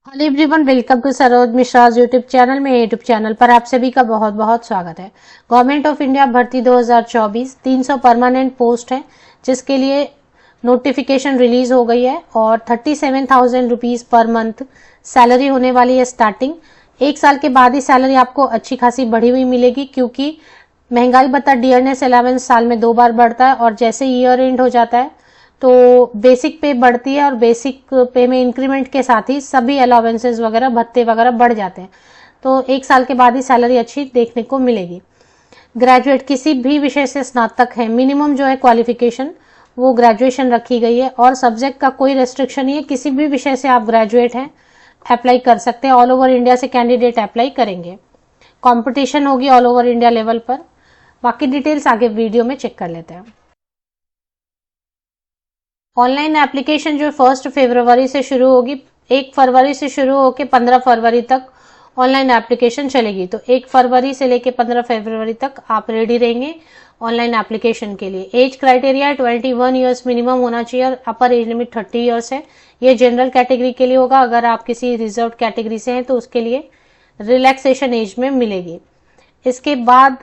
Hello everyone, welcome to Saroj Mishra's YouTube channel में। YouTube channel पर आप सभी का बहुत बहुत स्वागत है। गवर्नमेंट ऑफ इंडिया भर्ती 2024 300 परमानेंट पोस्ट है, जिसके लिए नोटिफिकेशन रिलीज हो गई है और 37,000 रुपीज पर मंथ सैलरी होने वाली है स्टार्टिंग। एक साल के बाद ही सैलरी आपको अच्छी खासी बढ़ी हुई मिलेगी, क्योंकि महंगाई भत्ता डियरनेस अलावेंस साल में 2 बार बढ़ता है और जैसे ईयर एंड हो जाता है तो बेसिक पे बढ़ती है और बेसिक पे में इंक्रीमेंट के साथ ही सभी अलावेंसेस वगैरह भत्ते वगैरह बढ़ जाते हैं। तो एक साल के बाद ही सैलरी अच्छी देखने को मिलेगी। ग्रेजुएट किसी भी विषय से स्नातक है, मिनिमम जो है क्वालिफिकेशन वो ग्रेजुएशन रखी गई है और सब्जेक्ट का कोई रेस्ट्रिक्शन नहीं है। किसी भी विषय से आप ग्रेजुएट हैं अप्लाई कर सकते हैं। ऑल ओवर इंडिया से कैंडिडेट अप्लाई करेंगे। कॉम्पिटिशन होगी ऑल ओवर इंडिया लेवल पर। बाकी डिटेल्स आगे वीडियो में चेक कर लेते हैं। ऑनलाइन एप्लीकेशन जो 1 फरवरी से शुरू होगी, 1 फरवरी से शुरू होकर 15 फरवरी तक ऑनलाइन एप्लीकेशन चलेगी। तो 1 फरवरी से लेकर 15 फरवरी तक आप रेडी रहेंगे ऑनलाइन एप्लीकेशन के लिए। एज क्राइटेरिया 21 ईयर्स मिनिमम होना चाहिए और अपर एज लिमिट 30 ईयर्स है। ये जनरल कैटेगरी के लिए होगा। अगर आप किसी रिजर्व कैटेगरी से हैं तो उसके लिए रिलैक्सेशन एज में मिलेगी। इसके बाद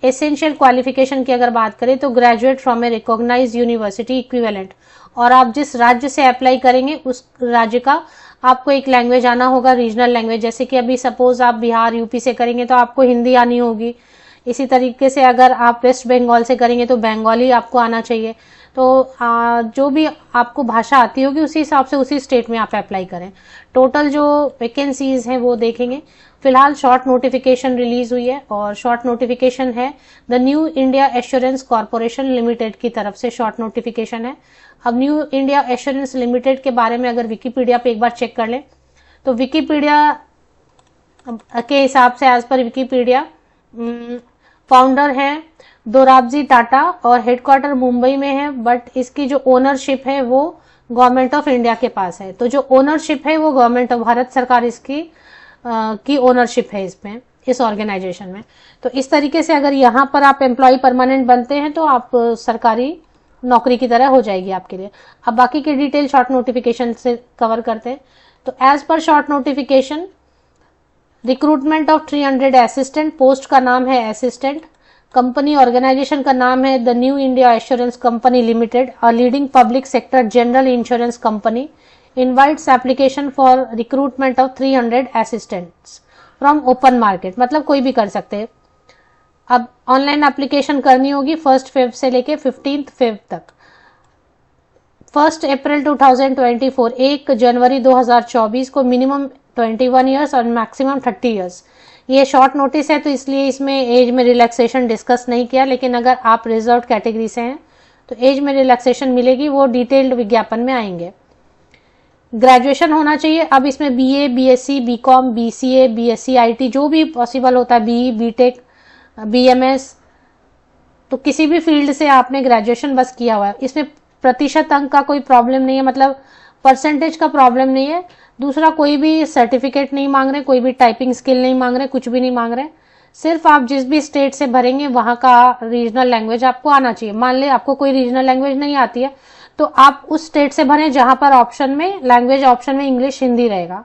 एसेंशियल क्वालिफिकेशन की अगर बात करें तो graduate from a recognised university equivalent, और आप जिस राज्य से अप्लाई करेंगे उस राज्य का आपको एक लैंग्वेज आना होगा, रीजनल लैंग्वेज। जैसे कि अभी सपोज आप बिहार यूपी से करेंगे तो आपको हिंदी आनी होगी। इसी तरीके से अगर आप वेस्ट बंगाल से करेंगे तो बंगाली आपको आना चाहिए। तो जो भी आपको भाषा आती होगी उसी हिसाब से उसी स्टेट में आप अप्लाई करें। टोटल जो वैकेंसीज हैं वो देखेंगे। फिलहाल शॉर्ट नोटिफिकेशन रिलीज हुई है और शॉर्ट नोटिफिकेशन है the new India assurance corporation limited की तरफ से शॉर्ट नोटिफिकेशन है। अब न्यू इंडिया एश्योरेंस लिमिटेड के बारे में अगर विकिपीडिया पे एक बार चेक कर लें तो विकिपीडिया के हिसाब से एज पर विकिपीडिया फाउंडर है दोराबजी टाटा और हेडक्वार्टर मुंबई में है, बट इसकी जो ओनरशिप है वो गवर्नमेंट ऑफ इंडिया के पास है। तो जो ओनरशिप है वो गवर्नमेंट ऑफ भारत सरकार इसकी की ओनरशिप है इसमें, इस ऑर्गेनाइजेशन में। तो इस तरीके से अगर यहाँ पर आप एम्प्लॉय परमानेंट बनते हैं तो आप सरकारी नौकरी की तरह हो जाएगी आपके लिए। अब बाकी की डिटेल शॉर्ट नोटिफिकेशन से कवर करते हैं। तो as per short notification recruitment of 300 assistant, post का नाम है असिस्टेंट। कंपनी ऑर्गेनाइजेशन का नाम है the new India assurance company limited, a leading public sector general insurance company invites application for recruitment of 300 assistants from open market, मतलब कोई भी कर सकते हैं। अब ऑनलाइन एप्लीकेशन करनी होगी 1 फेब से लेके 15 फेब तक। 1 अप्रैल 2024, 1 जनवरी 2024 को मिनिमम 21 ईयर्स और मैक्सिमम 30 ईयर्स। ये शॉर्ट नोटिस है तो इसलिए इसमें एज में रिलैक्सेशन डिस्कस नहीं किया, लेकिन अगर आप रिजर्व कैटेगरी से हैं तो एज में रिलैक्सेशन मिलेगी, वो डिटेल्ड विज्ञापन में आएंगे। ग्रेजुएशन होना चाहिए। अब इसमें BA, BSc, BCom, BCA, BSc IT जो भी पॉसिबल होता है, बीई, बीटेक, बीएमएस, तो किसी भी फील्ड से आपने ग्रेजुएशन बस किया हुआ है। इसमें प्रतिशत अंक का कोई प्रॉब्लम नहीं है, मतलब परसेंटेज का प्रॉब्लम नहीं है। दूसरा, कोई भी सर्टिफिकेट नहीं मांग रहे, कोई भी टाइपिंग स्किल नहीं मांग रहे, कुछ भी नहीं मांग रहे। सिर्फ आप जिस भी स्टेट से भरेंगे वहां का रीजनल लैंग्वेज आपको आना चाहिए। मान ले आपको कोई रीजनल लैंग्वेज नहीं आती है तो आप उस स्टेट से भरें जहां पर ऑप्शन में लैंग्वेज ऑप्शन में इंग्लिश हिंदी रहेगा,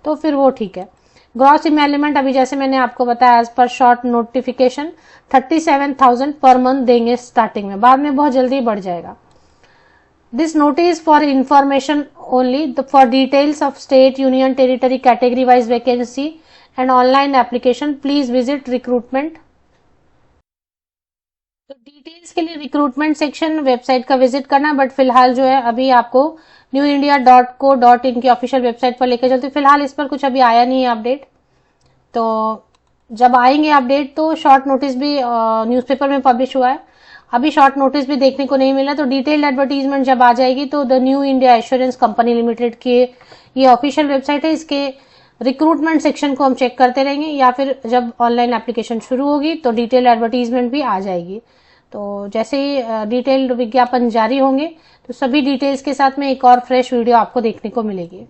तो फिर वो ठीक है। ग्रॉस इमेलिमेंट अभी जैसे मैंने आपको बताया as per short notification 37,000 per month देंगे स्टार्टिंग में, बाद में बहुत जल्दी बढ़ जाएगा। This notice for information only, for details of state, union, territory, category wise vacancy and online application please visit recruitment. तो डिटेल्स के लिए रिक्रूटमेंट सेक्शन वेबसाइट का विजिट करना, बट फिलहाल जो है अभी आपको newindia.co.in की ऑफिशियल वेबसाइट पर लेकर चलते। फिलहाल इस पर कुछ अभी आया नहीं है अपडेट, तो जब आएंगे अपडेट तो शॉर्ट नोटिस भी न्यूज़पेपर में पब्लिश हुआ है। अभी शॉर्ट नोटिस भी देखने को नहीं मिला, तो डिटेल्ड एडवर्टीजमेंट जब आ जाएगी तो the new India assurance company limited की ये ऑफिशियल वेबसाइट है, इसके रिक्रूटमेंट सेक्शन को हम चेक करते रहेंगे, या फिर जब ऑनलाइन एप्लीकेशन शुरू होगी तो डिटेल एडवर्टीजमेंट भी आ जाएगी। तो जैसे ही डिटेल्ड विज्ञापन जारी होंगे तो सभी डिटेल्स के साथ में एक और फ्रेश वीडियो आपको देखने को मिलेगी।